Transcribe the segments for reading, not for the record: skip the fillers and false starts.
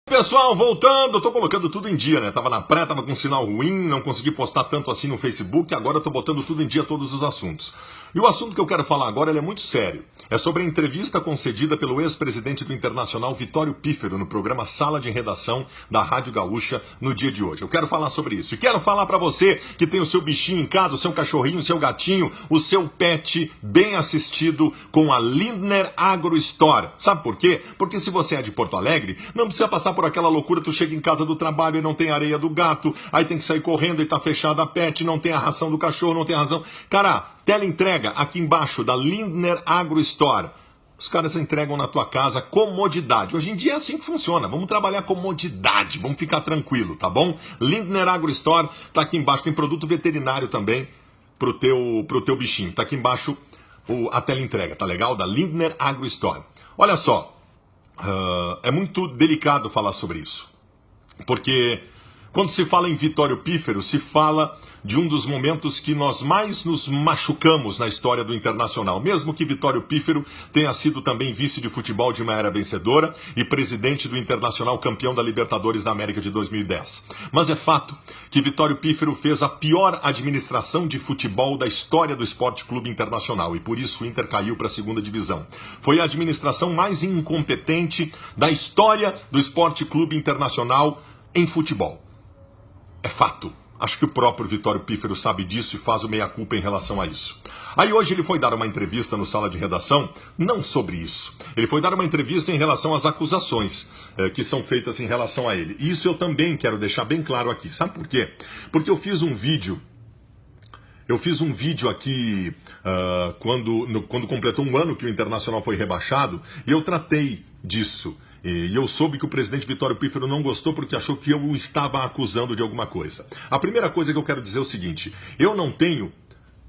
Pessoal, voltando, eu tô colocando tudo em dia, né? Tava na praia, tava com sinal ruim, não consegui postar tanto assim no Facebook, agora eu tô botando tudo em dia, todos os assuntos. E o assunto que eu quero falar agora, ele é muito sério. É sobre a entrevista concedida pelo ex-presidente do Internacional, Vitório Pífero, no programa Sala de Redação da Rádio Gaúcha, no dia de hoje. Eu quero falar sobre isso. E quero falar pra você que tem o seu bichinho em casa, o seu cachorrinho, o seu gatinho, o seu pet bem assistido com a Lindner Agro Store. Sabe por quê? Porque se você é de Porto Alegre, não precisa passar por aquela loucura, tu chega em casa do trabalho e não tem areia do gato, aí tem que sair correndo e tá fechada a pet, não tem a ração do cachorro, não tem a ração. Cara, teleentrega aqui embaixo da Lindner Agro Store. Os caras entregam na tua casa, comodidade. Hoje em dia é assim que funciona. Vamos trabalhar comodidade, vamos ficar tranquilo, tá bom? Lindner Agro Store tá aqui embaixo, tem produto veterinário também pro teu bichinho. Tá aqui embaixo a teleentrega, tá legal? Da Lindner Agro Store. Olha só. É muito delicado falar sobre isso, porque quando se fala em Vitório Pífero, se fala de um dos momentos que nós mais nos machucamos na história do Internacional, mesmo que Vitório Pífero tenha sido também vice de futebol de uma era vencedora e presidente do Internacional, campeão da Libertadores da América de 2010. Mas é fato que Vitório Pífero fez a pior administração de futebol da história do Esporte Clube Internacional e por isso o Inter caiu para a segunda divisão. Foi a administração mais incompetente da história do Esporte Clube Internacional em futebol. É fato. Acho que o próprio Vitório Pífero sabe disso e faz o meia-culpa em relação a isso. Aí hoje ele foi dar uma entrevista no Sala de Redação, não sobre isso. Ele foi dar uma entrevista em relação às acusações que são feitas em relação a ele. E isso eu também quero deixar bem claro aqui. Sabe por quê? Porque eu fiz um vídeo aqui quando completou um ano que o Internacional foi rebaixado e eu tratei disso. E eu soube que o presidente Vitório Pífero não gostou porque achou que eu o estava acusando de alguma coisa. A primeira coisa que eu quero dizer é o seguinte: eu não tenho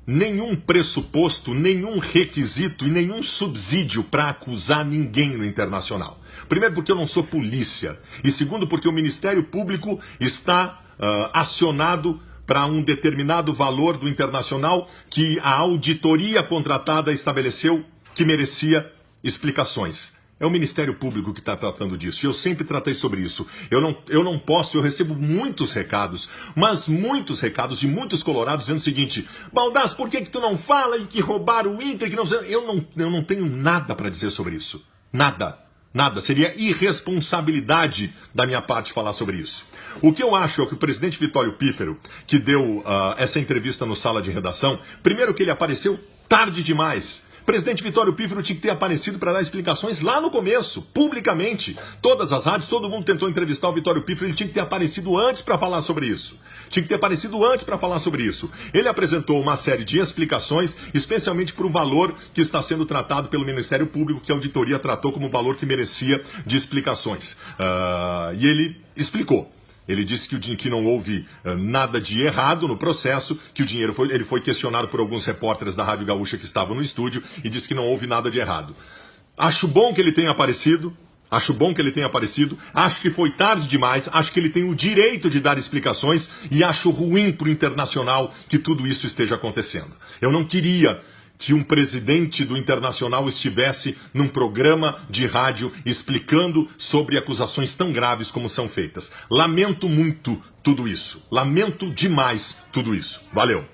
nenhum pressuposto, nenhum requisito e nenhum subsídio para acusar ninguém no Internacional. Primeiro porque eu não sou polícia. E segundo porque o Ministério Público está acionado para um determinado valor do Internacional que a auditoria contratada estabeleceu que merecia explicações. É o Ministério Público que está tratando disso. E eu sempre tratei sobre isso. Eu não posso, eu recebo muitos recados, mas muitos recados de muitos colorados dizendo o seguinte: Baldasso, por que tu não fala e que roubaram o Inter? Que não... Eu não tenho nada para dizer sobre isso. Nada. Nada. Seria irresponsabilidade da minha parte falar sobre isso. O que eu acho é que o presidente Vitório Pífero, que deu essa entrevista no Sala de Redação, primeiro que ele apareceu tarde demais. O presidente Vitório Pífero tinha que ter aparecido para dar explicações lá no começo, publicamente. Todas as rádios, todo mundo tentou entrevistar o Vitório Pífero, ele tinha que ter aparecido antes para falar sobre isso. Tinha que ter aparecido antes para falar sobre isso. Ele apresentou uma série de explicações, especialmente para o valor que está sendo tratado pelo Ministério Público, que a auditoria tratou como valor que merecia de explicações. E ele explicou. Ele disse que não houve nada de errado no processo, que o dinheiro ele foi questionado por alguns repórteres da Rádio Gaúcha que estavam no estúdio e disse que não houve nada de errado. Acho bom que ele tenha aparecido, acho que foi tarde demais, acho que ele tem o direito de dar explicações e acho ruim para o Internacional que tudo isso esteja acontecendo. Eu não queria que um presidente do Internacional estivesse num programa de rádio explicando sobre acusações tão graves como são feitas. Lamento muito tudo isso. Lamento demais tudo isso. Valeu.